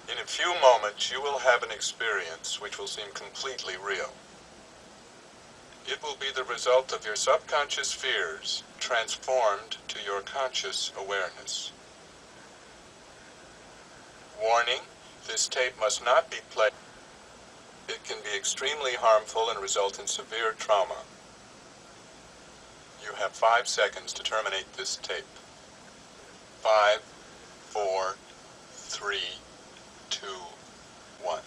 In a few moments, you will have an experience which will seem completely real. It will be the result of your subconscious fears transformed to your conscious awareness. Warning, this tape must not be played. It can be extremely harmful and result in severe trauma. You have 5 seconds to terminate this tape. 5, 4, 3, 2, 1.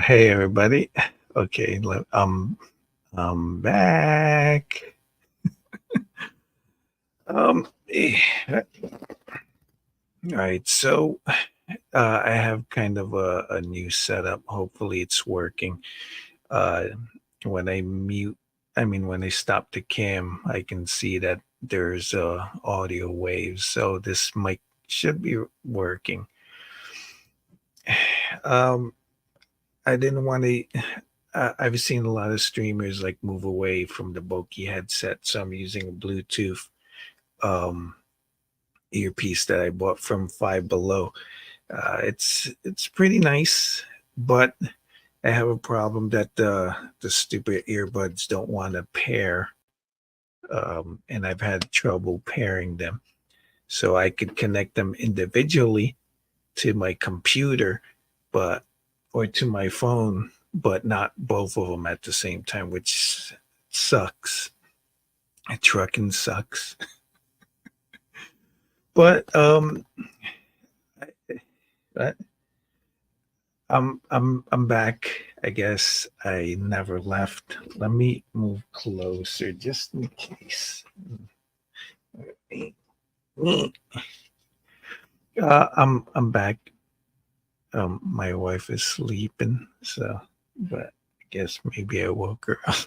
Hey everybody. Okay, I'm back. All right, so I have kind of a new setup. Hopefully it's working. Uh, when I mute, when I stop the cam, I can see that there's audio waves. So this mic should be working. I didn't want to. I've seen a lot of streamers like move away from the bulky headset, so I'm using a Bluetooth um, earpiece that I bought from Five Below. It's pretty nice, but I have a problem that the stupid earbuds don't want to pair, and I've had trouble pairing them. So I could connect them individually to my computer, but or to my phone, but not both of them at the same time, which sucks. Trucking sucks. But I, I'm back. I guess I never left. Let me move closer just in case. I'm back. My wife is sleeping, so but I guess maybe I woke her up.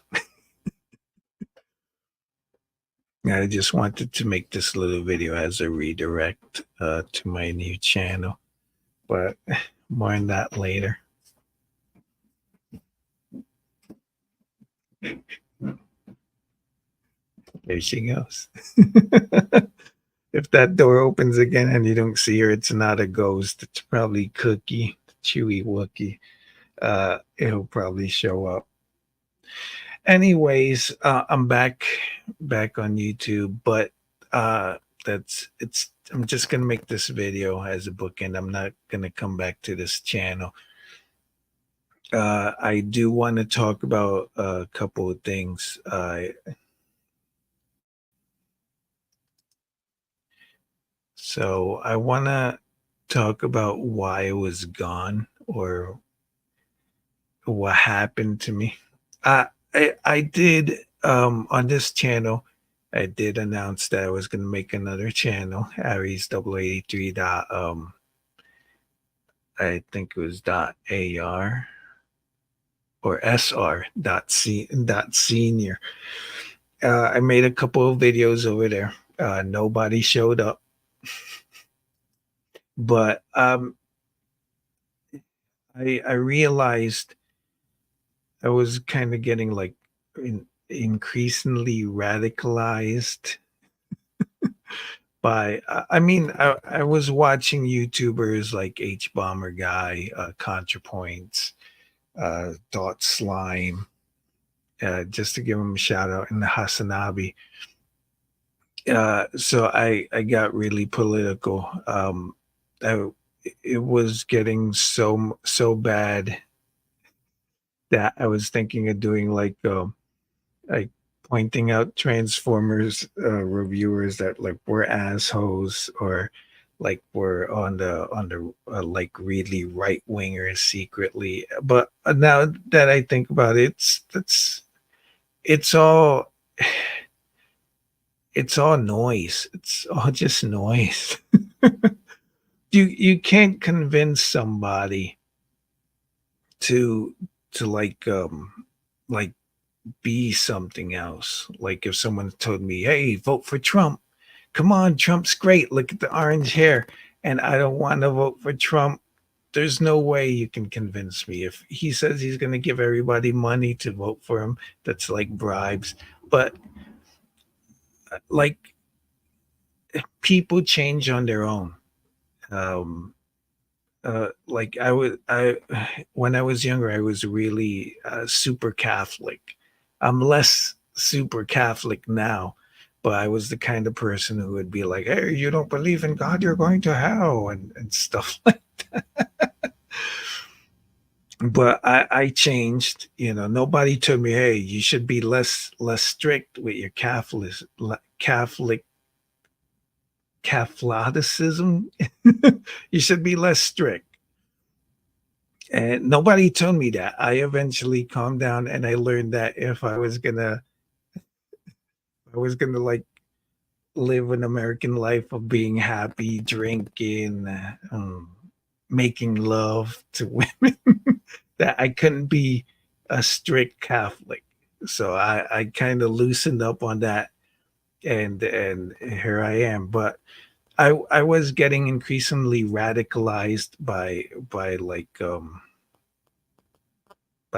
I just wanted to make this little video as a redirect to my new channel, but more on that later. There she goes. If that door opens again and you don't see her, it's not a ghost. It's probably Cookie, Chewy Wookie. It'll probably show up. Anyways, I'm back on YouTube, but I'm just gonna make this video as a bookend. I'm not gonna come back to this channel. I do want to talk about a couple of things. So I want to talk about why I was gone or what happened to me. I did on this channel. I did announce that I was going to make another channel, Aries0083 I think it was .ar or sr dot senior. I made a couple of videos over there. Nobody showed up, but I realized I was kind of getting like increasingly radicalized by I was watching YouTubers like H Bomber Guy, ContraPoints, Dot Slime, just to give him a shout out, and the Hasanabi. So I got really political. I, it was getting so bad that I was thinking of doing like pointing out Transformers reviewers that like were assholes or like were on the like really right wingers secretly. But now that I think about it, it's all it's all noise. It's all just noise. You can't convince somebody to like be something else. Like if someone told me, "Hey, vote for Trump. Come on, Trump's great. Look at the orange hair." And I don't want to vote for Trump. there's no way you can convince me. If he says he's going to give everybody money to vote for him, that's like bribes. But like people change on their own. Um, like I when I was younger, I was really super Catholic. I'm less super Catholic now, but I was the kind of person who would be like, "Hey, you don't believe in God, you're going to hell," and stuff like. But I changed. You know, nobody told me, "Hey, you should be less strict with your Catholic Catholicism. You should be less strict." And nobody told me that. I eventually calmed down and I learned that if I was gonna like live an American life of being happy, drinking, making love to women, that I couldn't be a strict Catholic. So I kind of loosened up on that, and here I am. But I was getting increasingly radicalized by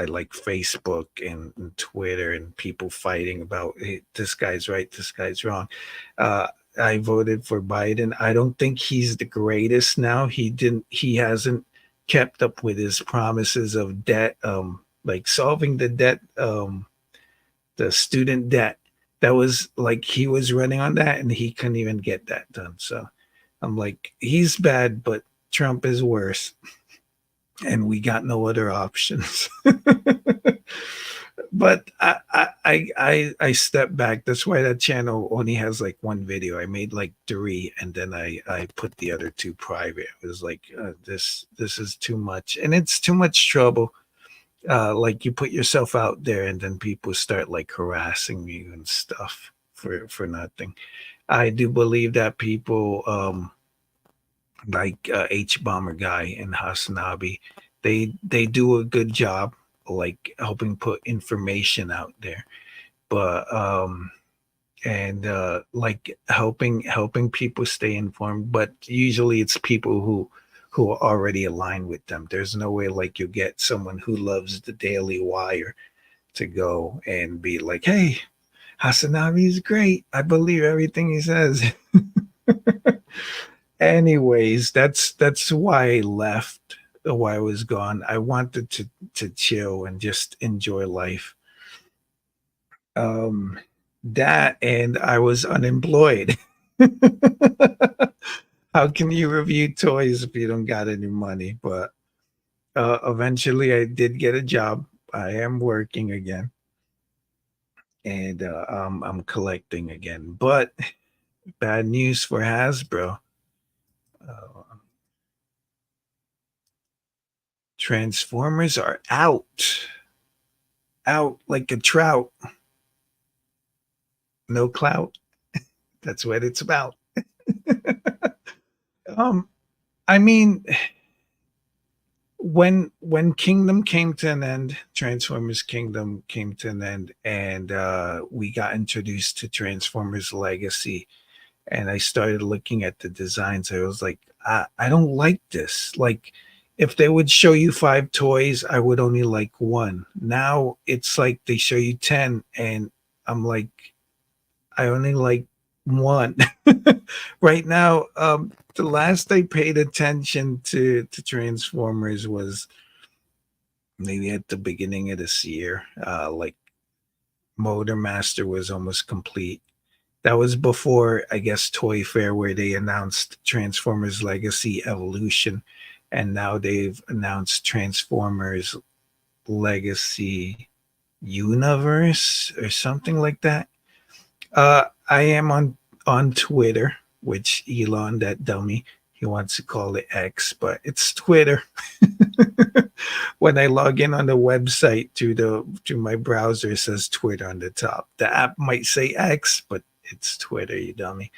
like Facebook and Twitter and people fighting about, hey, this guy's right, this guy's wrong. Uh, I voted for Biden. I don't think he's the greatest now. He hasn't kept up with his promises of debt, like solving the debt, the student debt. That was like he was running on that and he couldn't even get that done. So I'm like, he's bad, but Trump is worse. And we got no other options. But I stepped back. That's why that channel only has like one video. I made like three, and then I put the other two private. It was like this is too much, and it's too much trouble. Like you put yourself out there, and then people start like harassing you and stuff for nothing. I do believe that people like H Bomber guy and Hasanabi, they do a good job like helping put information out there, but and like helping people stay informed. But usually it's people who are already aligned with them. There's no way like you get someone who loves the Daily Wire to go and be like, "Hey, Hasanabi is great. I believe everything he says." Anyways, that's why I left, why I was gone. I wanted to chill and just enjoy life. Um, that and I was unemployed. How can you review toys if you don't got any money? But eventually, I did get a job. I am working again, and I'm collecting again. But bad news for Hasbro. Uh, Transformers are out like a trout. No clout. That's what it's about. um, I mean, when Kingdom came to an end, Transformers Kingdom came to an end, and we got introduced to Transformers Legacy, and I started looking at the designs. I was like, I don't like this. Like, if they would show you five toys, I would only like one. Now it's like they show you 10, and I'm like, I only like one. Right now, the last I paid attention to Transformers was maybe at the beginning of this year. Like Motor Master was almost complete. That was before, I guess, Toy Fair, where they announced Transformers Legacy Evolution, and now they've announced Transformers Legacy Universe or something like that. I am on Twitter, which Elon, that dummy, he wants to call it X, but it's Twitter. When I log in on the website through my browser, it says Twitter on the top. The app might say X, but it's Twitter, you dummy.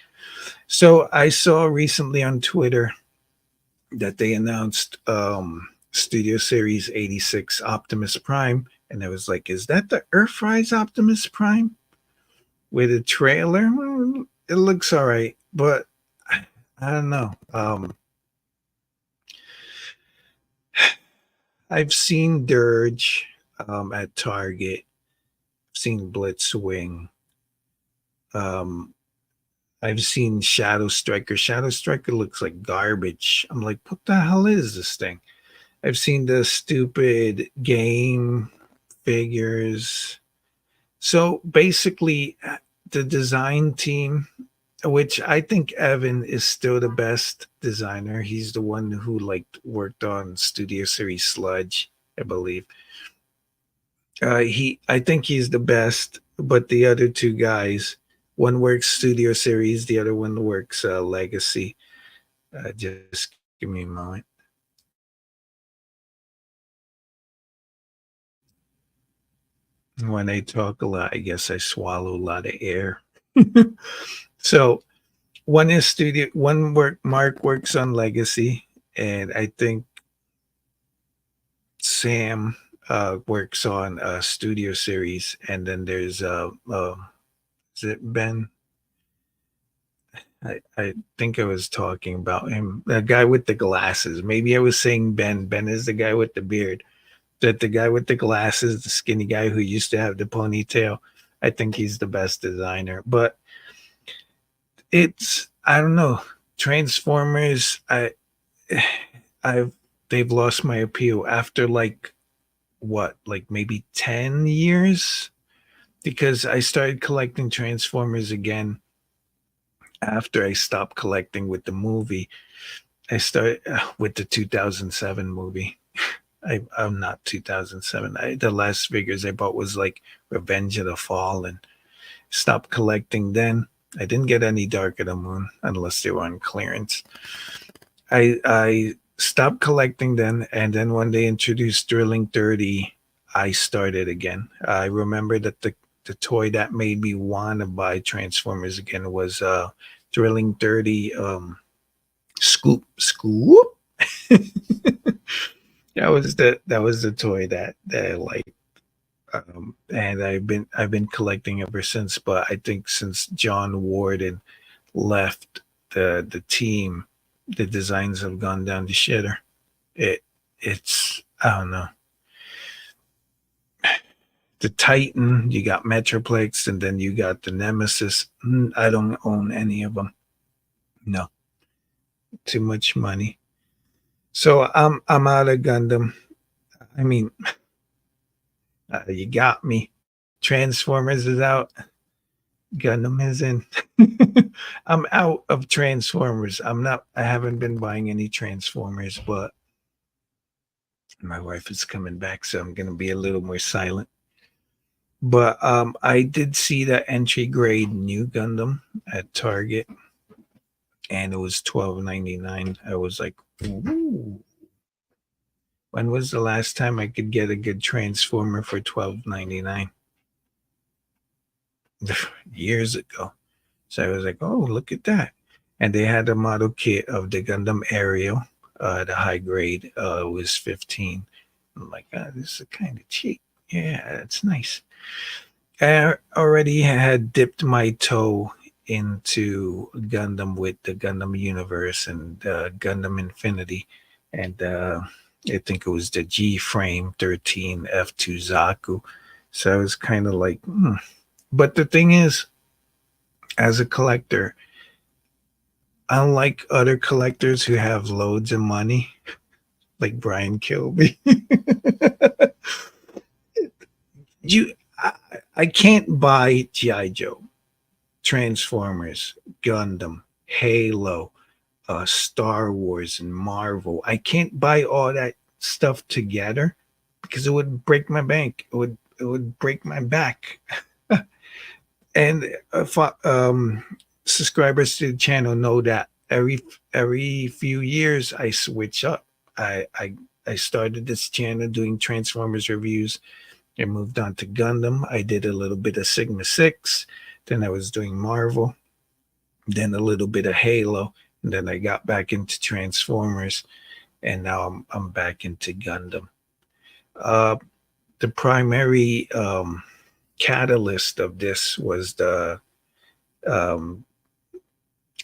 So I saw recently on Twitter that they announced Studio Series 86 Optimus Prime, and I was like, is that the Earthrise Optimus Prime? With a trailer, it looks all right, but I don't know. I've seen Dirge at Target. I've seen Blitzwing. Um, I've seen Shadow Striker. Shadow Striker looks like garbage. I'm like, what the hell is this thing? I've seen the stupid game figures. So basically, the design team, which I think Evan is still the best designer. He's the one who like worked on Studio Series Sludge, I believe. I think he's the best, but the other two guys, one works Studio Series, the other one works Legacy. Just give me a moment. When I talk a lot, I guess I swallow a lot of air. So one is studio, one work. Mark works on Legacy, and I think Sam works on Studio Series, and then there's is it Ben? I think I was talking about him, the guy with the glasses. Maybe I was saying Ben. Ben is the guy with the beard. That the guy with the glasses, the skinny guy who used to have the ponytail. I think he's the best designer. But it's I don't know. Transformers, I've they've lost my appeal after like what, like maybe 10 years? Because I started collecting Transformers again after I stopped collecting with the movie. I started with the 2007 movie. I'm not 2007. The last figures I bought was like Revenge of the Fallen. Stopped collecting then. I didn't get any Dark of the Moon unless they were on clearance. I stopped collecting then, and then when they introduced Drilling 30, I started again. I remember that the toy that made me want to buy Transformers again was Drilling 30 Scoop. That was the toy that I liked. And I've been collecting ever since. But I think since John Warden left the team, the designs have gone down the shitter. It it's I don't know. The Titan, you got Metroplex, and then you got the Nemesis. I don't own any of them. No, too much money. So I'm out of Gundam. I mean, you got me. Transformers is out. Gundam is in. I'm out of Transformers. I'm not. I haven't been buying any Transformers, but my wife is coming back, so I'm gonna be a little more silent. But I did see that entry grade new Gundam at Target, and it was $12.99. I was like, ooh. When was the last time I could get a good Transformer for $12.99? Years ago. So I was like, oh, look at that. And they had a model kit of the Gundam Aerial. The high grade was 15. I'm like, this is kind of cheap. Yeah, that's nice. I already had dipped my toe into Gundam with the Gundam Universe and Gundam Infinity. And I think it was the G Frame 13 F2 Zaku. So I was kind of like, hmm. But the thing is, as a collector, unlike other collectors who have loads of money, like Brian Kilby, you, I, I can't buy GI Joe, Transformers, Gundam, Halo, Star Wars, and Marvel. I can't buy all that stuff together because it would break my bank. It would break my back. And subscribers to the channel know that every few years I switch up. I started this channel doing Transformers reviews. I moved on to Gundam. I did a little bit of Sigma 6. Then I was doing Marvel. Then a little bit of Halo. And then I got back into Transformers. And now I'm back into Gundam. Uh, the primary catalyst of this was the um,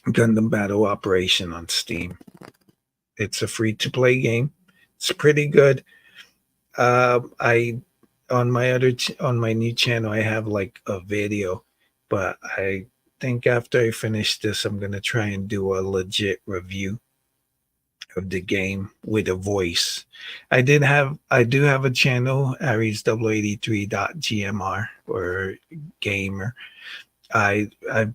Gundam Battle Operation on Steam. It's a free to play game. It's pretty good. I on my on my new channel, I have like a video, but I think after I finish this, I'm gonna try and do a legit review of the game with a voice. I do have a channel, Aries0083.gmr or gamer. I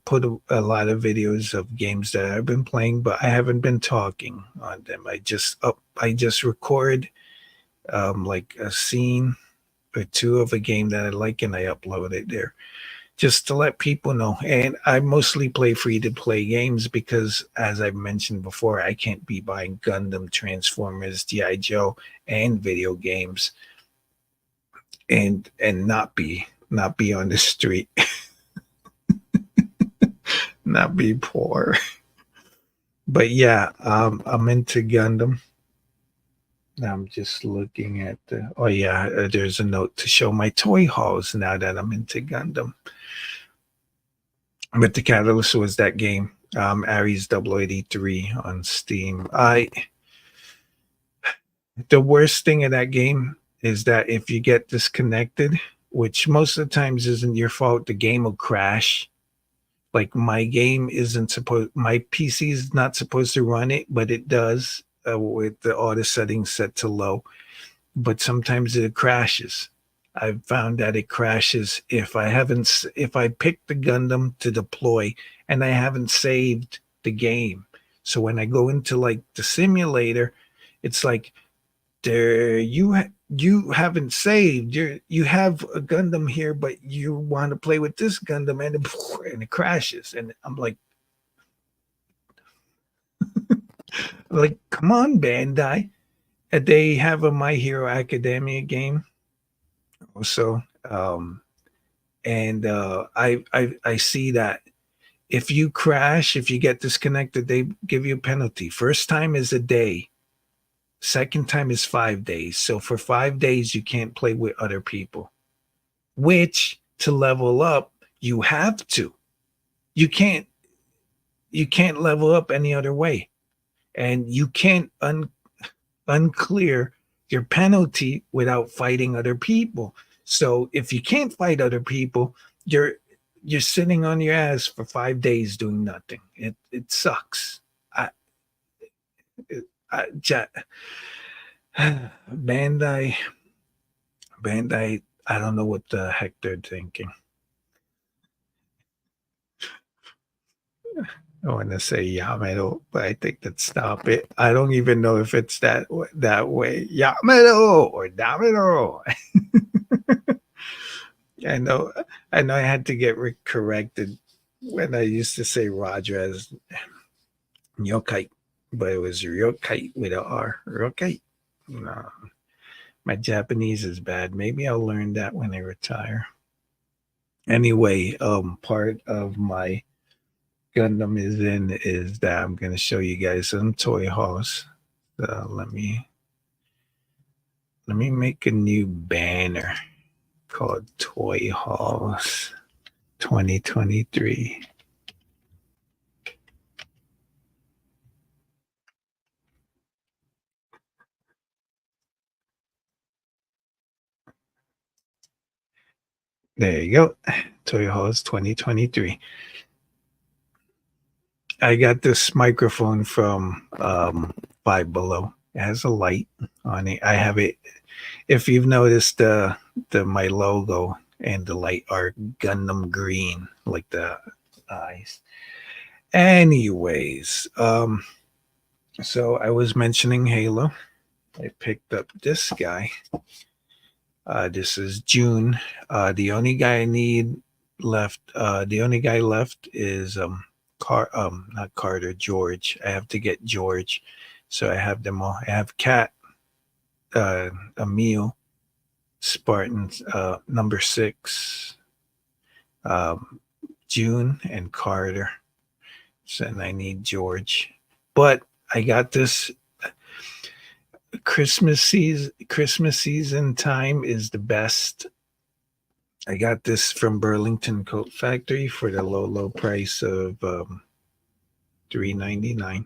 put a lot of videos of games that I've been playing, but I haven't been talking on them. I just record like a scene or two of a game that I like, and I upload it there just to let people know. And I mostly play free to play games because, as I've mentioned before, I can't be buying Gundam, Transformers, GI Joe, and video games, and not be on the street, not be poor. But yeah, I'm into Gundam. I'm just looking at the. Oh yeah, there's a note to show my toy hauls now that I'm into Gundam. But the catalyst was that game, Aries0083 on Steam. I The worst thing in that game is that if you get disconnected, which most of the times isn't your fault, the game will crash. Like my PC is not supposed to run it, but it does with the auto settings set to low. But sometimes it crashes. I've found that it crashes if I pick the Gundam to deploy and I haven't saved the game. So when I go into like the simulator, it's like you haven't saved. You have a Gundam here, but you want to play with this Gundam, and it crashes. And I'm like, come on, Bandai. They have a My Hero Academia game also. And I see that if you crash, if you get disconnected, they give you a penalty. First time is a day. Second time is 5 days. So for 5 days, you can't play with other people. Which to level up, you have to. You can't you can't level up any other way, and you can't unclear your penalty without fighting other people. So if you can't fight other people, you're sitting on your ass for 5 days doing nothing. It sucks. I, it, I Bandai Bandai. I don't know what the heck they're thinking. I want to say Yamato, but I think that stop it. I don't even know if it's that way. Yamato or Damito. I know, I know. I had to get corrected when I used to say Roger as Yokai, but it was Ryokai with a R. Ryokai. No, my Japanese is bad. Maybe I'll learn that when I retire. Anyway, part of my Gundam is that I'm gonna show you guys some toy hauls. Let me make a new banner called Toy Hauls 2023. There you go. Toy Hauls 2023. I got this microphone from Five Below. It has a light on it. I have it. If you've noticed, the my logo and the light are Gundam green, like the eyes. Anyways, so I was mentioning Halo. I picked up this guy. This is June. The only guy I need left. The only guy left is not Carter, George. I have to get George, so I have them all. I have Cat, Emil, Spartans, number 6, um, June, and Carter. So and I need George, but I got this Christmas season time is the best. I got this from Burlington Coat Factory for the low price of $3.99.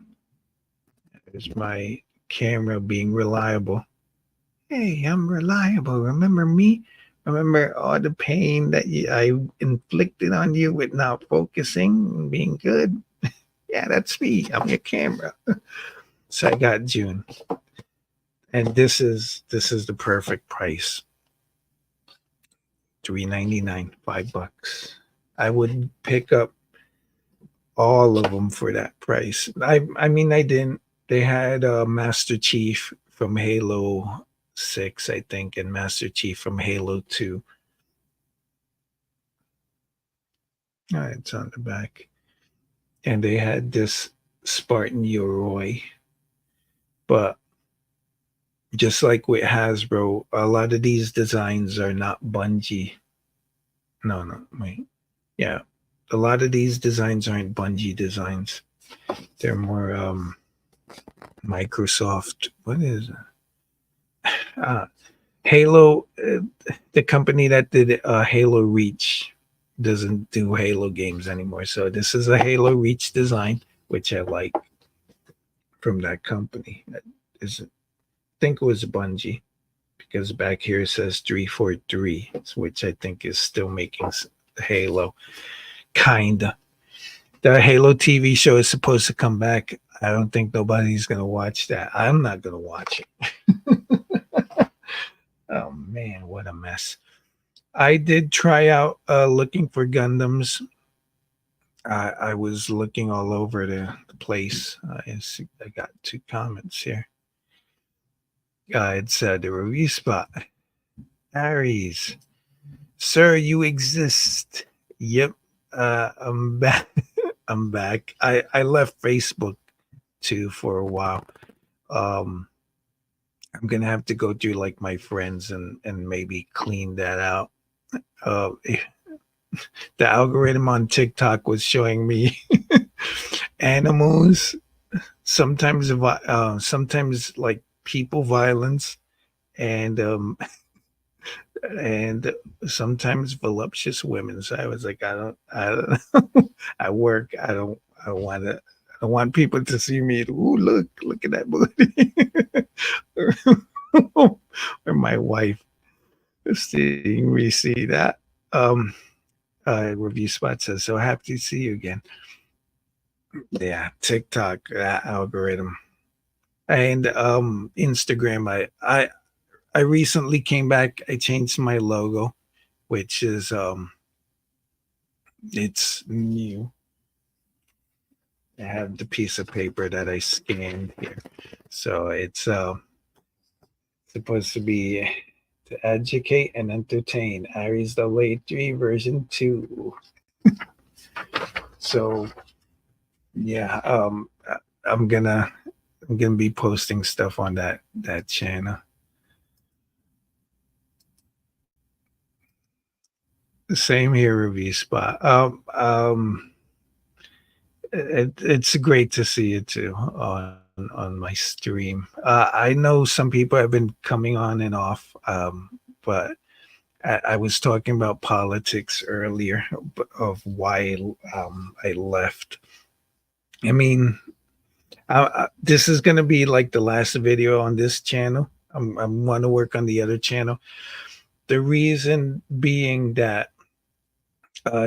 There's my camera being reliable. Hey, I'm reliable. Remember me? Remember all the pain that I inflicted on you with not focusing and being good? Yeah, that's me. I'm your camera. So I got June, and this is the perfect price. 3.99, $5. I would pick up all of them for that price. I mean I didn't. They had Master Chief from Halo 6, I think, and Master Chief from Halo 2. It's on the back. And they had this Spartan Yoroi. But just like with Hasbro, a lot of these designs are not Bungie. No, no, wait. Yeah. A lot of these designs aren't Bungie designs. They're more Microsoft. What is it? Uh, Halo, the company that did Halo Reach doesn't do Halo games anymore. So this is a Halo Reach design, which I like from that company. Is I think it was Bungie because back here it says 343, which I think is still making Halo. Kinda. The Halo TV show is supposed to come back. I don't think nobody's gonna watch that. I'm not gonna watch it. Oh man, what a mess. I did try out looking for Gundams. I was looking all over the place. I got two comments here. It said the review spot. Aries, sir, you exist. Yep. I'm back. I'm back. I left Facebook too for a while. Um, I'm gonna have to go through like my friends and maybe clean that out. Uh, the algorithm on TikTok was showing me animals, sometimes like people violence, and and sometimes voluptuous women. So I was like, I don't know. I work. I don't want to. I don't want people to see me. Ooh, look at that booty. Or my wife seeing me see that. Um, Review spot says, so happy to see you again. Yeah, TikTok, that algorithm. And Instagram, I recently came back. I changed my logo, which is it's new. I have the piece of paper that I scanned here. So it's supposed to be to educate and entertain. Aries0083 version 2. So yeah, I'm gonna I'm gonna be posting stuff on that channel. Same here, review spot. It's great to see you too on my stream. I know some people have been coming on and off, but I was talking about politics earlier of why I left. I mean, this is going to be like the last video on this channel. I want to work on the other channel. The reason being that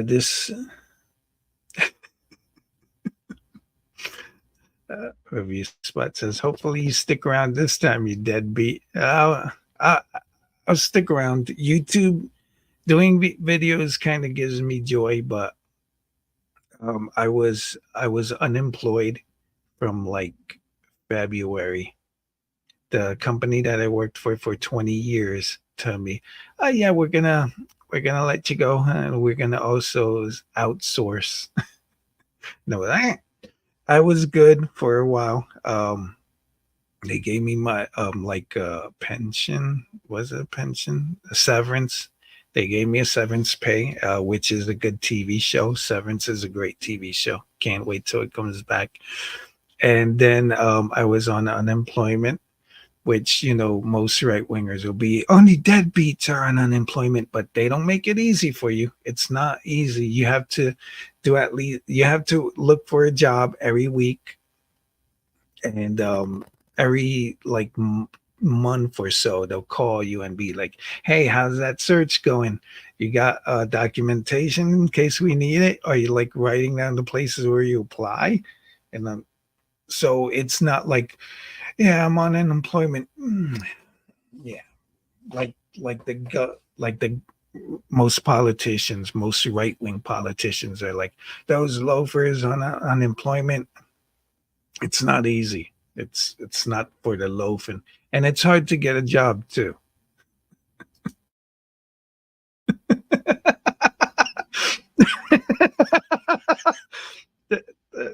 this review spot says, hopefully you stick around this time, you deadbeat. I'll stick around. YouTube doing videos kind of gives me joy, but I was unemployed from like February. The company that I worked for 20 years told me, "Oh yeah, we're gonna let you go, and we're gonna also outsource." No, I was good for a while. They gave me my like pension. Was it a pension? A severance. They gave me a severance pay, which is a good TV show. Severance is a great TV show. Can't wait till it comes back. And then I was on unemployment, which most right wingers will be. Only deadbeats are on unemployment, but they don't make it easy for you. It's not easy. You have to do at least. You have to look for a job every week, and every like month or so, they'll call you and be like, "Hey, how's that search going? You got documentation in case we need it? Are you like writing down the places where you apply?" And then so it's not like, "Yeah, I'm on unemployment." Yeah, like the most politicians, most right wing politicians are like those loafers on unemployment. It's not easy. It's not for the loafing, and it's hard to get a job too.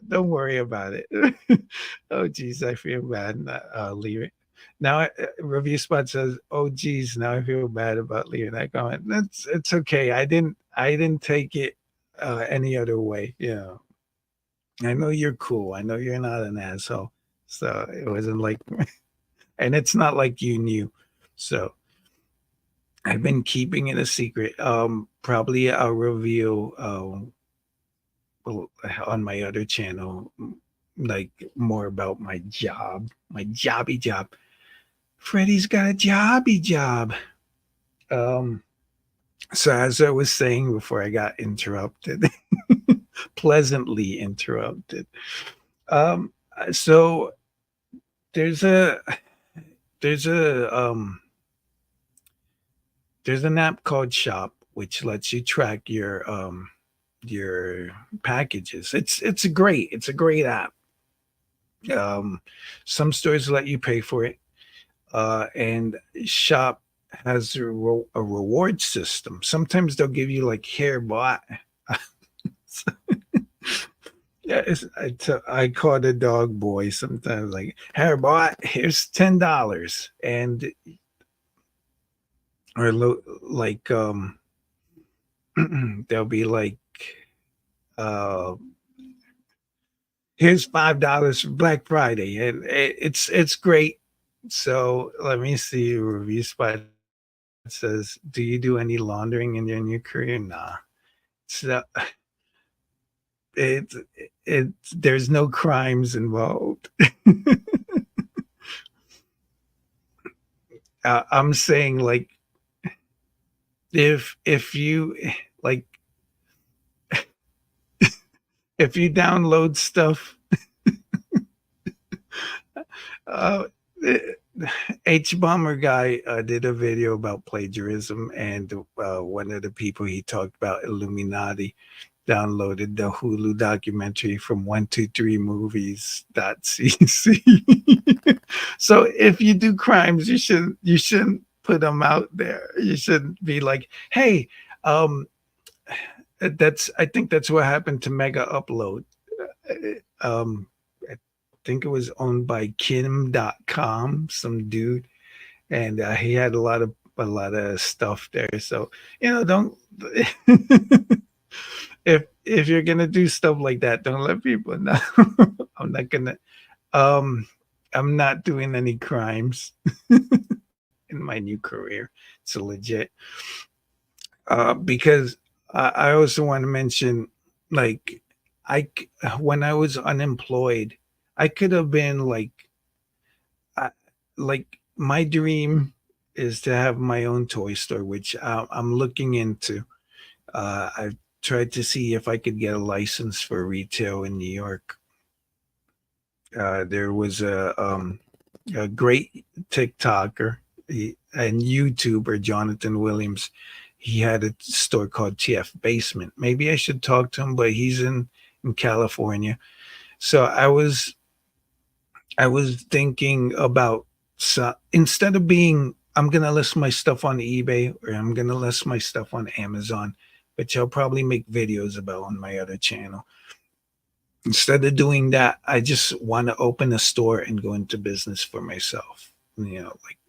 Don't worry about it. Oh, geez, I feel bad not leaving. Now, review spot says, "Oh, geez, now I feel bad about leaving that comment." That's it's okay. I didn't take it any other way. Yeah, I know you're cool. I know you're not an asshole. So it wasn't like, and it's not like you knew. So I've been keeping it a secret. Probably I'll reveal well, on my other channel, like more about my job, my jobby job. Freddie's got a jobby job. Um, so as I was saying before I got interrupted, pleasantly interrupted. So there's a there's a there's an app called Shop which lets you track your packages. It's great. It's a great app. Um, some stores let you pay for it, and Shop has a reward system. Sometimes they'll give you like hair bot. Yeah, I call the dog boy sometimes like hair bot. Here's $10, and or like they'll be like uh here's $5 for Black Friday, and it's great. So let me see. Review spot says, "Do you do any laundering in your new career?" Nah. So it it there's no crimes involved. I'm saying like if you like if you download stuff, uh, H Bomber guy did a video about plagiarism, and one of the people he talked about Illuminati downloaded the Hulu documentary from 123 movies.cc. So if you do crimes, you shouldn't put them out there. You shouldn't be like, hey, um, that's I think that's what happened to Mega Upload. I think it was owned by Kim.com, some dude, and he had a lot of stuff there. So don't if you're gonna do stuff like that, don't let people know. I'm not gonna. Um, I'm not doing any crimes in my new career. It's a legit. Because I also want to mention, like, when I was unemployed, I could have been I, like my dream is to have my own toy store, which I'm looking into. I've tried to see if I could get a license for retail in New York. There was a great TikToker and YouTuber, Jonathan Williams. He had a store called TF Basement. Maybe I should talk to him, but he's in California. So I was thinking about, so instead of being I'm gonna list my stuff on eBay or I'm gonna list my stuff on Amazon, which I'll probably make videos about on my other channel. Instead of doing that, I just want to open a store and go into business for myself. Like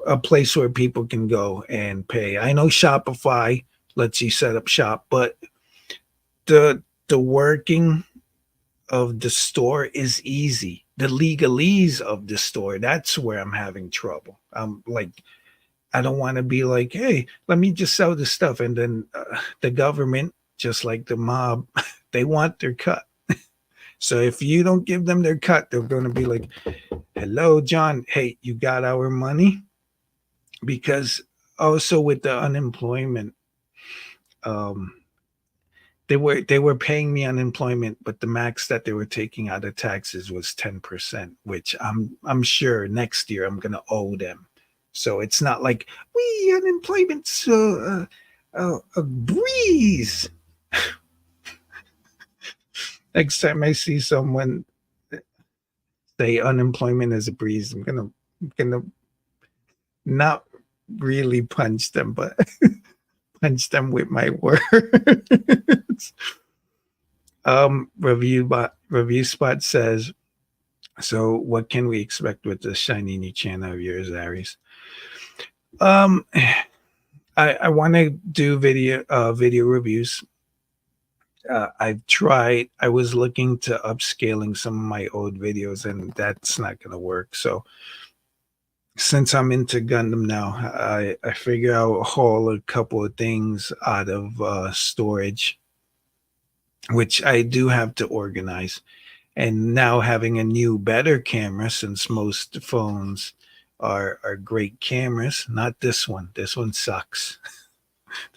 a place where people can go and pay. I know Shopify lets you set up shop, but the working of the store is easy. The legalese of the store, that's where I'm having trouble. I'm like, I don't want to be like, hey, let me just sell this stuff. And then the government, just like the mob, they want their cut. So if you don't give them their cut, they're going to be like, "Hello, John. Hey, you got our money?" Because also with the unemployment, um, they were paying me unemployment, but the max that they were taking out of taxes was 10%, which I'm sure next year I'm gonna owe them. So it's not like we unemployment's a breeze. Next time I see someone say unemployment is a breeze, I'm gonna not really punch them, but punch them with my words. Review spot says, so what can we expect with this shiny new channel of yours, Aries? Um I want to do video reviews. I've tried. I was looking to upscaling some of my old videos, and that's not gonna work. So since I'm into Gundam now, I figure I'll haul a couple of things out of storage, which I do have to organize. And now having a new, better camera, since most phones are great cameras. Not this one. This one sucks.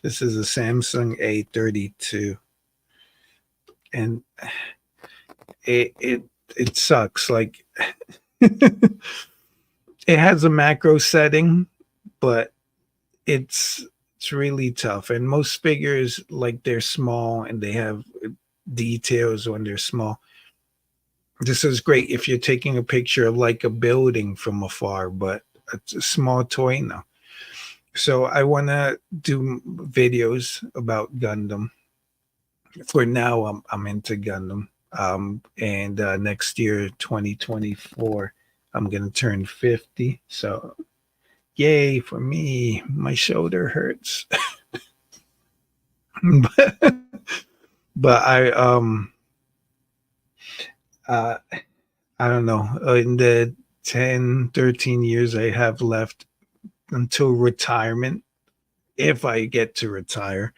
This is a Samsung A32, and it sucks. Like it has a macro setting, but it's it's really tough. And most figures, like, they're small and they have details when they're small. This is great if you're taking a picture of like a building from afar, but it's a small toy now. So I want to do videos about Gundam. For now, I'm into Gundam. And next year, 2024, I'm gonna turn 50. So yay for me! My shoulder hurts, but, but uh, I don't know. In the 10, 13 years I have left until retirement, if I get to retire,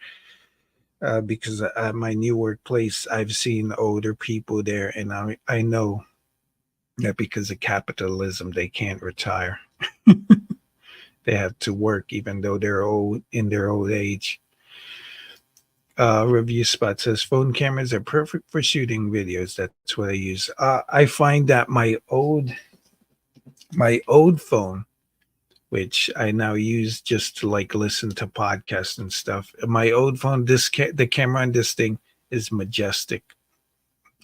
because at my new workplace, I've seen older people there, and I know that because of capitalism, they can't retire. They have to work even though they're old in their old age. Review spot says phone cameras are perfect for shooting videos. That's what I use. I find that my old phone, which I now use just to like listen to podcasts and stuff. My old phone, the camera on this thing is majestic.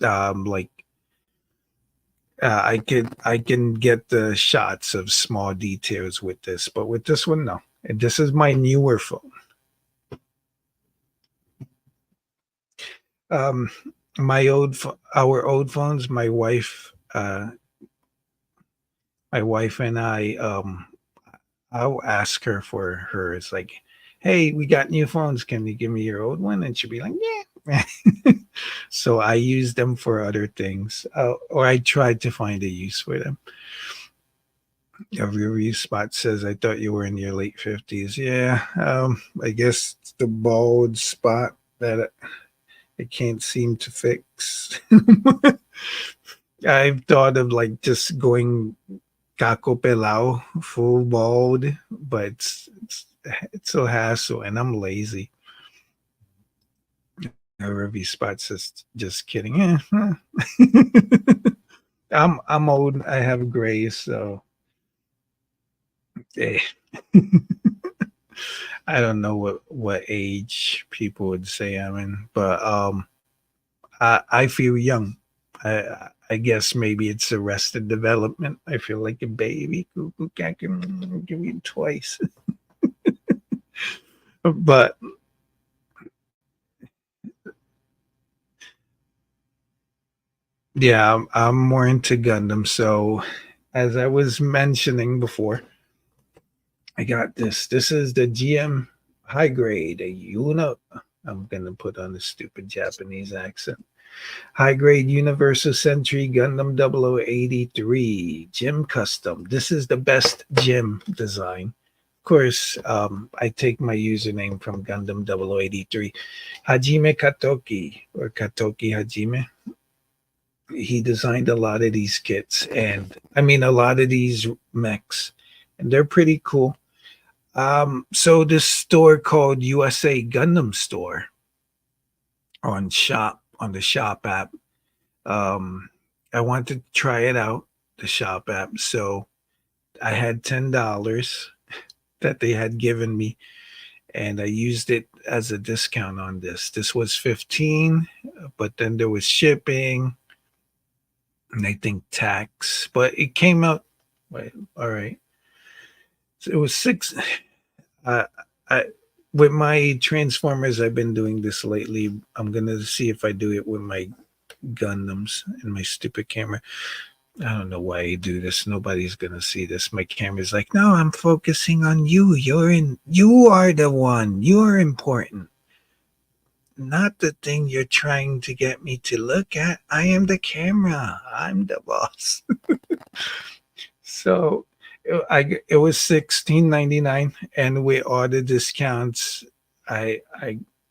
Like I can get the shots of small details with this, but with this one, no. And this is my newer phone. Um, our old phones, my wife and I'll ask her for hers. Like, hey, we got new phones. Can you give me your old one? And she'll be like, yeah. So I use them for other things, or I tried to find a use for them. A review spot says, I thought you were in your late 50s. Yeah, I guess it's the bald spot that I can't seem to fix. I've thought of like just going Caco Pelao, full bald, but it's a hassle, and I'm lazy. Review spot says, just kidding. I'm old. I have gray, so eh. I don't know what age people would say I'm in, but I feel young. I guess maybe it's arrested development. I feel like a baby. Cuckoo cat can give me twice. But yeah, I'm more into Gundam. So as I was mentioning before, I got this. This is the GM high grade. I'm gonna put on a stupid Japanese accent. High grade Universal Century Gundam 0083 Gym Custom. This is the best gym design. Of course, I take my username from Gundam 0083. Hajime Katoki, or Katoki Hajime. he designed a lot of these kits, and I mean a lot of these mechs, and they're pretty cool. So this store called USA Gundam Store on the shop app. Um, I wanted to try it out, the shop app. So I had $10 that they had given me, and I used it as a discount on this. This was 15, but then there was shipping and I think tax, but it came out. Wait, all right. So it was six. Uh, I with my Transformers, I've been doing this lately. I'm gonna see if I do it with my Gundams and my stupid camera. I don't know why I do this. Nobody's gonna see this. My camera's like, no, I'm focusing on you. You are the one. You are important. Not the thing you're trying to get me to look at. I am the camera. I'm the boss. So it was 16.99, and with all the discounts, I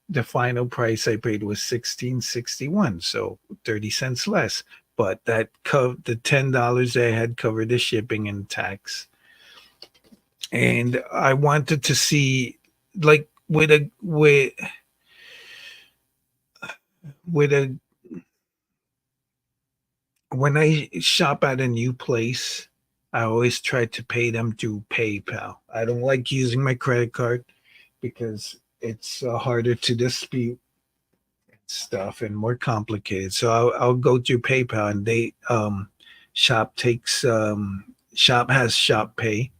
the final price I paid was 16.61, so 30 cents less. But that the $10 I had covered the shipping and tax. And I wanted to see, like, with a when I shop at a new place, I always try to pay them through PayPal. I don't like using my credit card because it's harder to dispute stuff and more complicated. So I'll go through PayPal, and they shop has shop pay,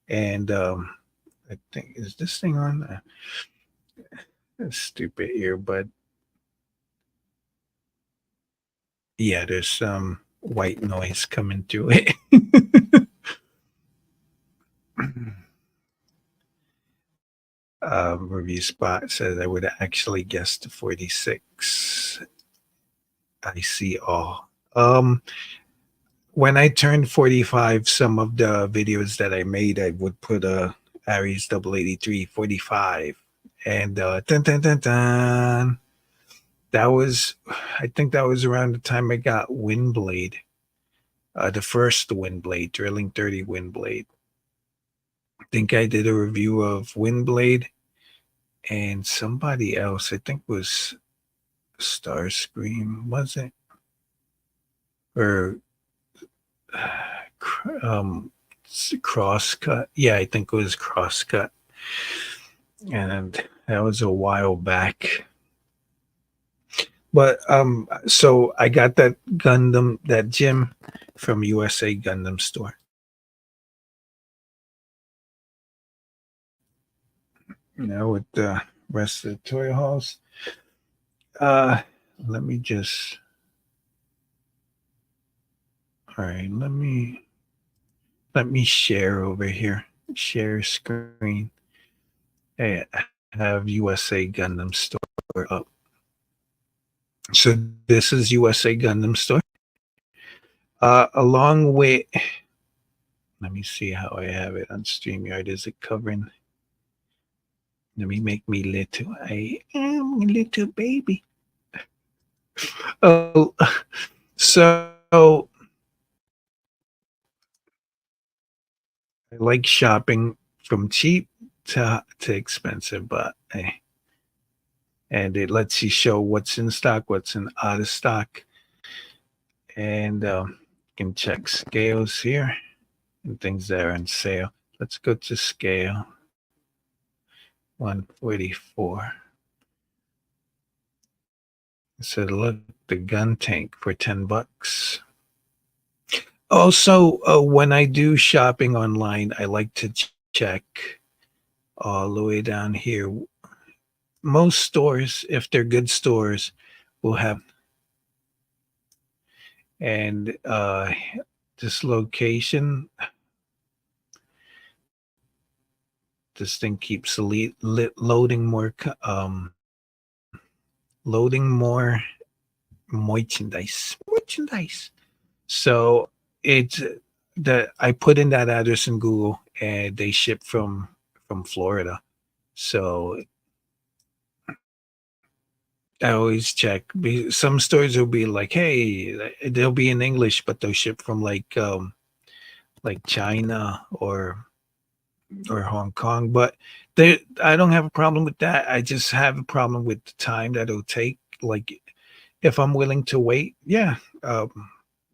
and I think, is this thing on? Stupid earbud. Yeah, there's some white noise coming through it. Review spot says I would actually guessed 46. I see all. When I turned 45, some of the videos that I made, I would put a Aries0083 45. And dun, dun, dun, dun. That was, I think that was around the time I got Windblade, the first Windblade, Drilling 30 Windblade. I think I did a review of Windblade and somebody else, I think was Starscream, was it? Or um, Crosscut. Yeah, I think it was Crosscut. And that was a while back. But so I got that Gundam, that gym from USA Gundam Store. With the rest of the toy hauls. Uh let me just all right, let me share over here. Share screen. Hey, I have USA Gundam Store up. So this is USA Gundam Store. Along with, let me see how I have it on StreamYard. Is it covering? Let me make me little. I am a little baby. Oh, so I like shopping from cheap to expensive, but and it lets you show what's in stock, what's in out of stock, and you can check scales here and things that are on sale. Let's go to scale 144. So look, the gun tank for $10. Also, when I do shopping online, I like to check all the way down here. Most stores, if they're good stores, will have, and this location, this thing keeps loading more, loading more merchandise. So it's that I put in that address in Google, and they ship from Florida. So I always check. Some stores will be like, "Hey," they'll be in English, but they'll ship from like China or Hong Kong. But I don't have a problem with that. I just have a problem with the time that it'll take. Like, if I'm willing to wait, yeah,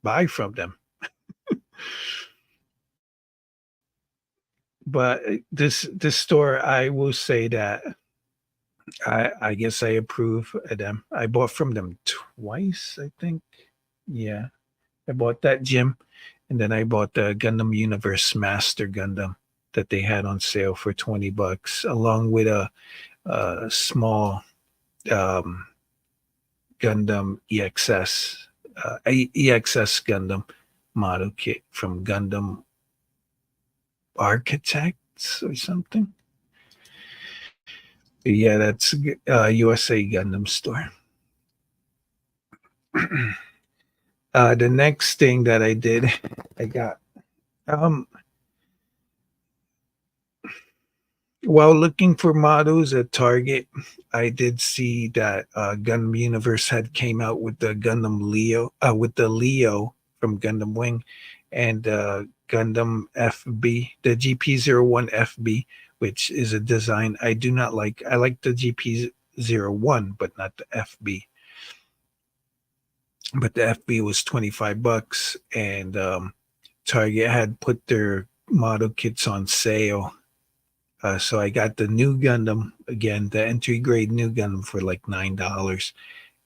buy from them. But this store, I will say that I guess I approve of them. I bought from them twice, I think. Yeah, I bought that gym, and then I bought the Gundam Universe Master Gundam that they had on sale for $20, along with a small um, Gundam EXS, EXS Gundam model kit from Gundam Architects or something. Yeah, that's USA Gundam store. The next thing that I did, I got um while looking for models at Target, I did see that Gundam Universe had came out with the Gundam Leo, with the Leo from Gundam Wing, and Gundam FB, the GP01 FB, which is a design I do not like. I like the GP01, but not the FB. But the FB was $25, and Target had put their model kits on sale. So I got the new Gundam again, the entry grade new Gundam for like $9,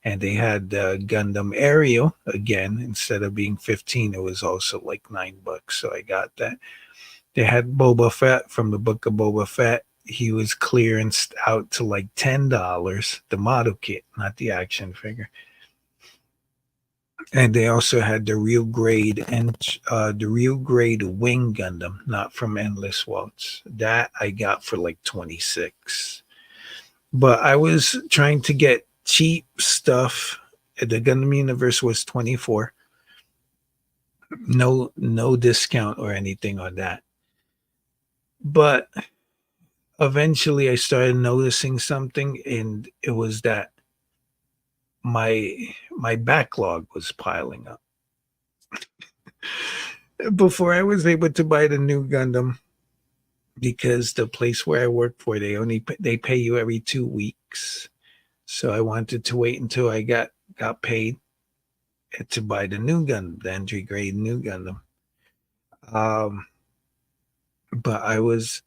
and they had the Gundam Aerial again. Instead of being 15, it was also like $9. So I got that. They had Boba Fett from the Book of Boba Fett. He was clearanced out to like $10, the model kit, not the action figure. And they also had the real grade Wing Gundam, not from Endless Waltz. That I got for like 26. But I was trying to get cheap stuff. The Gundam Universe was 24. No discount or anything on that. But eventually I started noticing something, and it was that my backlog was piling up. Before I was able to buy the new Gundam, because the place where I work for, they pay you every 2 weeks. So I wanted to wait until I got paid to buy the new Gundam, the entry grade new Gundam. Um, but I was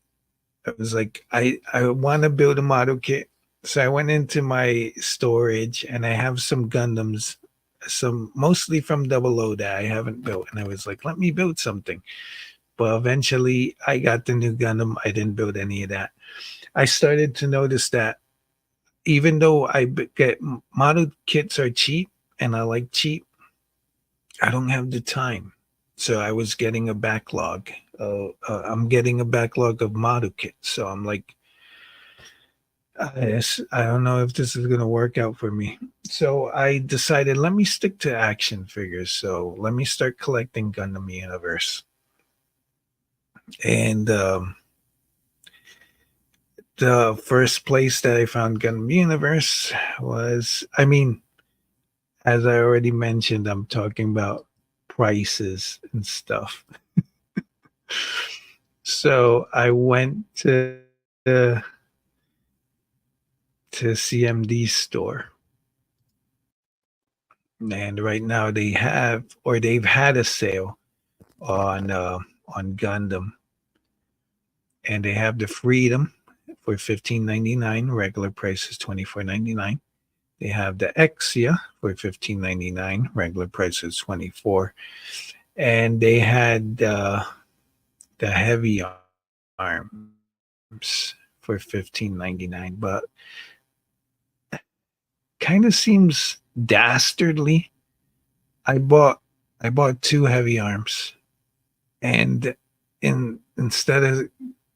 like, I want to build a model kit. So I went into my storage, and I have some Gundams, some mostly from Double O that I haven't built. And I was like, let me build something. But eventually I got the new Gundam. I didn't build any of that. I started to notice that even though get model kits are cheap and I like cheap, I don't have the time. So I was getting a backlog. I'm getting a backlog of model kits. So I'm like, I don't know if this is going to work out for me. So I decided, let me stick to action figures. So let me start collecting Gundam Universe. And the first place that I found Gundam Universe was, I mean, as I already mentioned, I'm talking about prices and stuff. So I went to CMD store, and right now they've had a sale on Gundam, and they have the Freedom for 15.99. Regular price is 24.99. They have the Exia for 15.99. Regular price is 24. And they had the heavy arms for 15.99, but kind of seems dastardly. I bought I bought two heavy arms, and instead of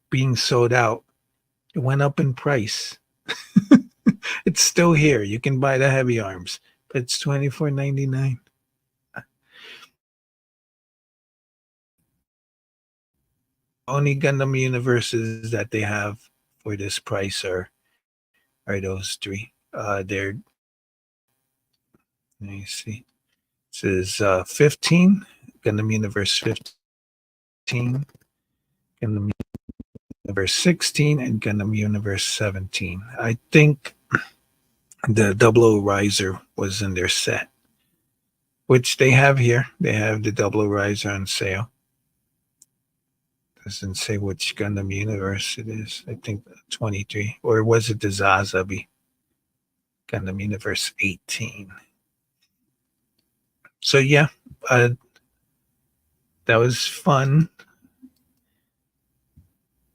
being sold out, it went up in price. It's still here. You can buy the heavy arms, but it's 24.99. Only Gundam universes that they have for this price are those three. They're Let me see. It says 15, Gundam Universe 15, Gundam Universe 16, and Gundam Universe 17. I think the Double O Riser was in their set, which they have here. They have the Double O Riser on sale. Doesn't say which Gundam Universe it is. I think 23. Or was it the Zazabi? Gundam Universe 18. So yeah, that was fun.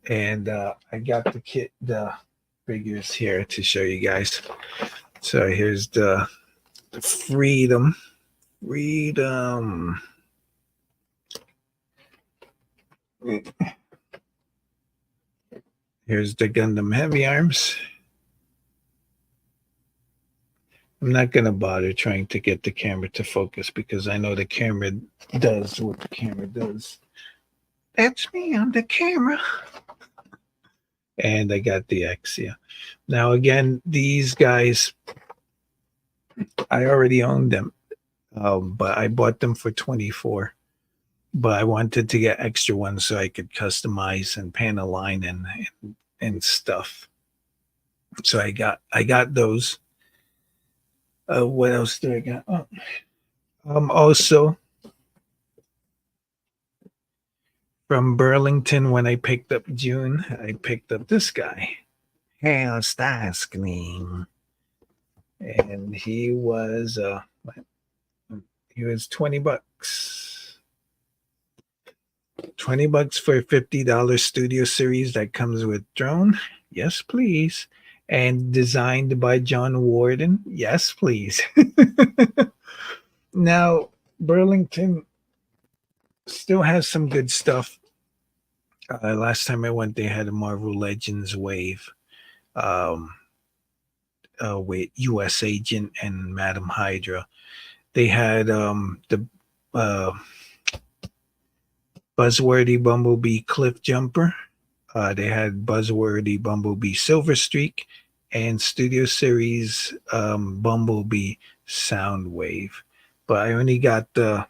And I got the figures here to show you guys. So here's the Freedom. Freedom. Here's the Gundam Heavy Arms. I'm not going to bother trying to get the camera to focus because I know the camera does what the camera does. That's me on the camera. And I got the Exia. Now, again, these guys, I already owned them, but I bought them for 24. But I wanted to get extra ones so I could customize and panel line and stuff. So I got those. What else did I get? Oh, also from Burlington when I picked up June, I picked up this guy, Hail Starscream, and he was $20. $20 for a $50 studio series that comes with drone. Yes, please. And designed by John Warden. Yes, please. Now, Burlington still has some good stuff. Last time I went, they had a Marvel Legends wave with U.S. Agent and Madam Hydra. They had the uh, Buzzworthy Bumblebee Cliff Jumper. They had Buzzworthy Bumblebee Silver Streak and Studio Series Bumblebee Soundwave. But I only got the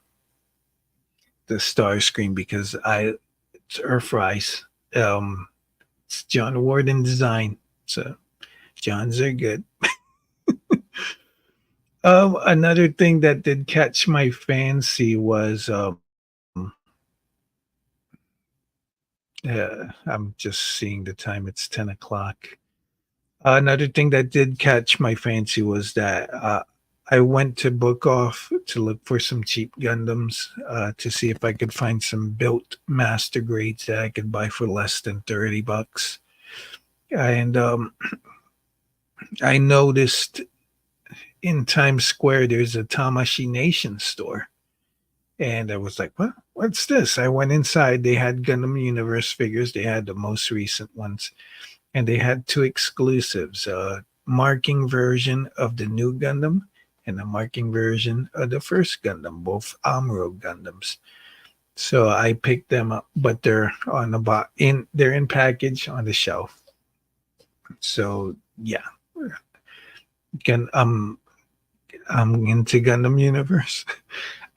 Starscream because it's Earthrise. It's John Warden design. So Johns are good. Another thing that did catch my fancy was I'm just seeing the time. It's 10 o'clock. Another thing that did catch my fancy was that I went to Book Off to look for some cheap Gundams to see if I could find some built master grades that I could buy for less than $30. And I noticed in Times Square there's a Tamashi Nation store. And I was like, what? What's this? I went inside. They had Gundam Universe figures. They had the most recent ones. And they had two exclusives, a marking version of the new Gundam and a marking version of the first Gundam, both Amuro Gundams. So I picked them up, but they're on the they're in package on the shelf. So yeah, I'm into Gundam Universe.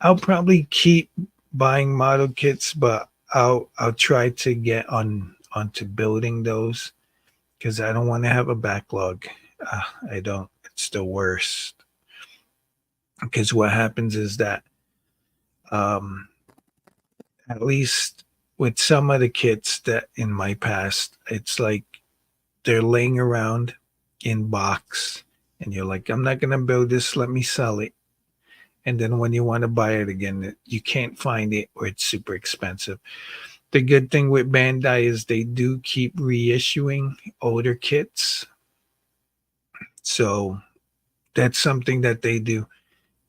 I'll probably keep buying model kits, but I'll try to get onto building those because I don't want to have a backlog. I don't. It's the worst. Because what happens is that, um, at least with some of the kits that in my past, it's like they're laying around in box, and you're like, I'm not gonna build this. Let me sell it. And then when you want to buy it again, you can't find it or it's super expensive. The good thing with Bandai is they do keep reissuing older kits. So that's something that they do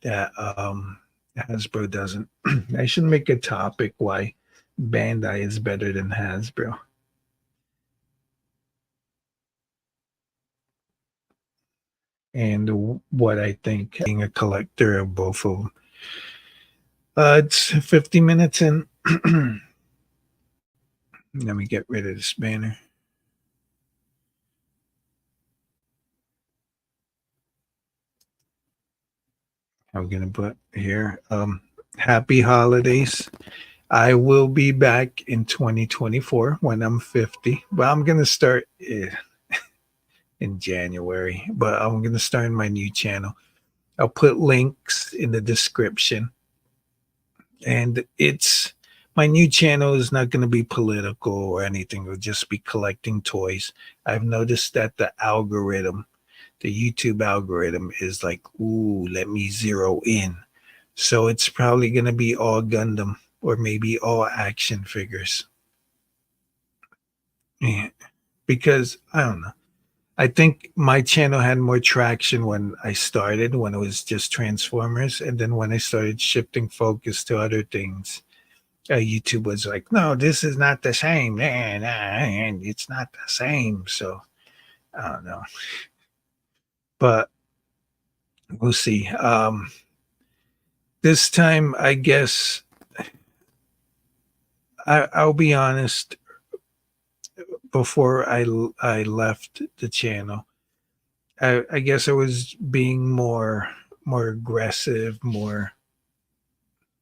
that Hasbro doesn't. I should make a topic why Bandai is better than Hasbro. And what I think being a collector of both of them. It's 50 minutes in. Let me get rid of this banner. I'm gonna put here. Happy holidays. I will be back in 2024 when I'm 50, but I'm gonna start in January. But I'm gonna start my new channel. I'll put links in the description, and it's my new channel is not going to be political or anything. It'll just be collecting toys. I've noticed that the YouTube algorithm is like, ooh, let me zero in. So it's probably going to be all Gundam or maybe all action figures. Yeah, because I don't know. I think my channel had more traction when I started, when it was just Transformers. And then when I started shifting focus to other things, YouTube was like, no, this is not the same. And it's not the same. So I don't know. But we'll see. This time, I guess I'll be honest. Before I left the channel, I guess I was being more aggressive, more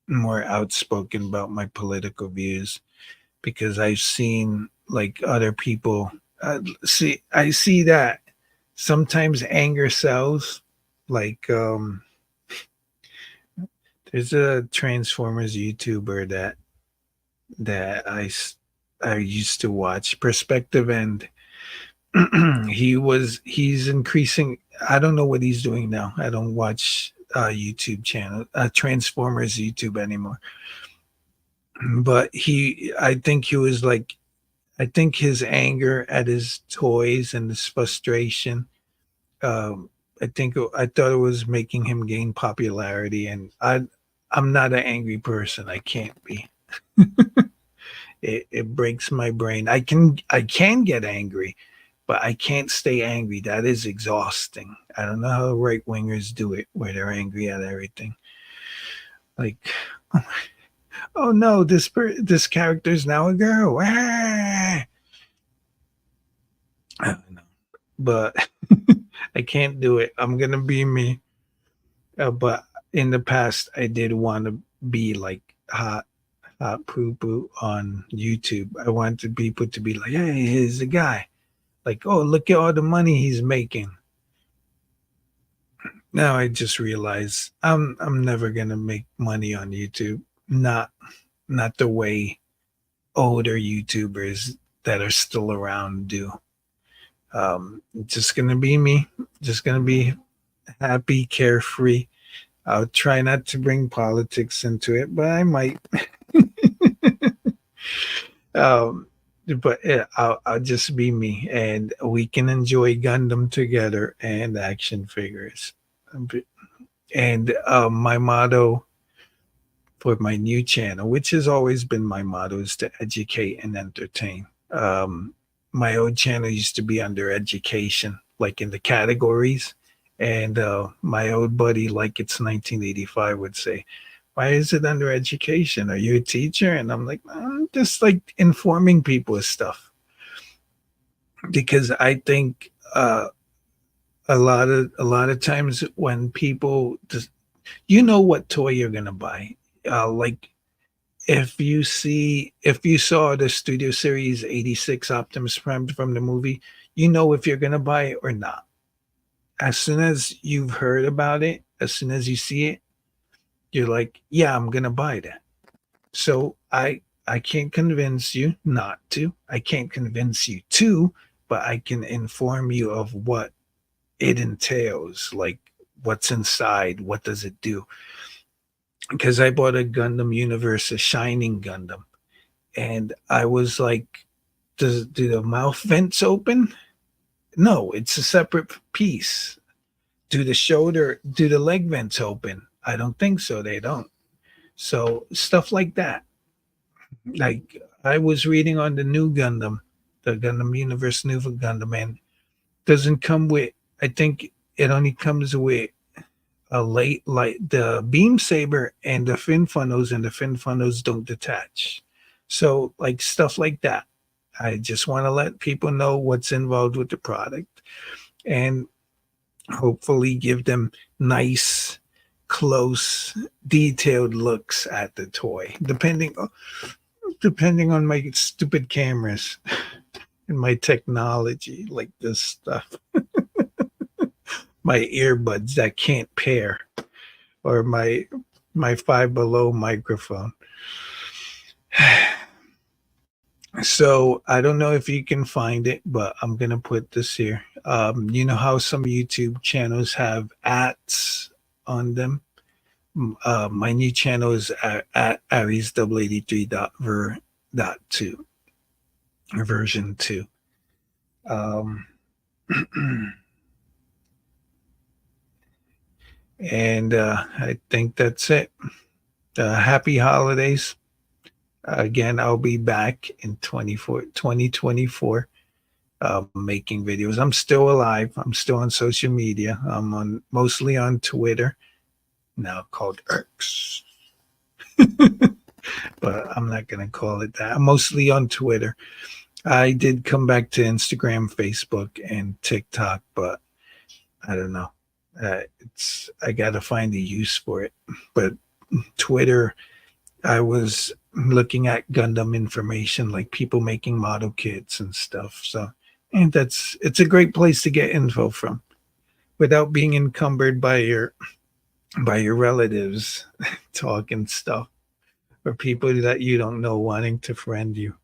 outspoken about my political views because I've seen like other people see I see that sometimes anger sells. Like there's a Transformers YouTuber that I used to watch Perspective, and he's increasing. I don't know what he's doing now. I don't watch YouTube channel Transformers YouTube anymore. But I think he was like, I think his anger at his toys and his frustration, um, I thought it was making him gain popularity, and I'm not an angry person. I can't be. It breaks my brain. I can get angry, but I can't stay angry. That is exhausting. I don't know how right wingers do it, where they're angry at everything. Like, oh no, this character is now a girl. Ah! I don't know, but I can't do it. I'm gonna be me. But in the past, I did want to be like hot poo poo on YouTube. I wanted people to be like, hey, here's the guy. Like, oh, look at all the money he's making. Now I just realize I'm never gonna make money on YouTube. Not the way older YouTubers that are still around do. Just gonna be me. Just gonna be happy, carefree. I'll try not to bring politics into it, but I might. um, but yeah, I'll just be me, and we can enjoy Gundam together and action figures. And my motto for my new channel, which has always been my motto, is to educate and entertain. My old channel used to be under education, like in the categories. And my old buddy, like it's 1985, would say, why is it under education? Are you a teacher? And I'm like, I'm just like informing people of stuff. Because I think a lot of times when people just, you know what toy you're gonna buy. Like if you saw the Studio Series 86 Optimus Prime from the movie, you know if you're gonna buy it or not. As soon as you've heard about it, as soon as you see it, you're like, yeah, I'm gonna buy that. So I can't convince you not to. I can't convince you to, but I can inform you of what it entails, like what's inside, what does it do. Because I bought a Gundam Universe, a Shining Gundam, and I was like, do the mouth vents open? No, it's a separate piece. Do the leg vents open? I don't think so. They don't. So stuff like that. Like I was reading on the new Gundam, the Gundam Universe new Gundam, and doesn't come with. I think it only comes with a late like the beam saber and the fin funnels, and the fin funnels don't detach. So like stuff like that. I just want to let people know what's involved with the product, and hopefully give them nice close, detailed looks at the toy, depending on my stupid cameras and my technology, like this stuff, my earbuds that can't pair, or my Five Below microphone. So I don't know if you can find it, but I'm gonna put this here. You know how some YouTube channels have ads on them? My new channel is at Aries0083 dot two, version 2. Um, and I think that's it. Happy holidays. Again, I'll be back in 2024, making videos. I'm still alive. I'm still on social media. I'm on mostly on Twitter, now called X, but I'm not going to call it that. I'm mostly on Twitter. I did come back to Instagram, Facebook, and TikTok, but I don't know. I got to find a use for it. But Twitter, I was looking at Gundam information, like people making model kits and stuff. So, and it's a great place to get info from without being encumbered by your relatives talking stuff, or people that you don't know wanting to friend you,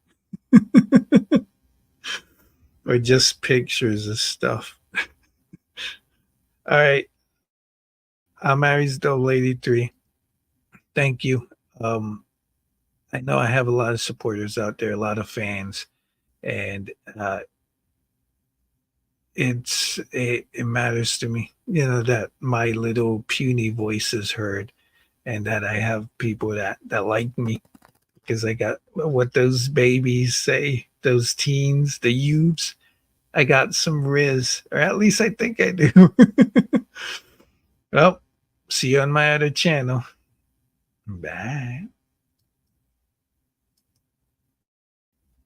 or just pictures of stuff. All right, I'm Aries0083. Thank you. Um, I know I have a lot of supporters out there, a lot of fans, and it matters to me, that my little puny voice is heard, and that I have people that like me, because I got what those babies say, those teens, the youths. I got some riz, or at least I think I do. Well, see you on my other channel. Bye.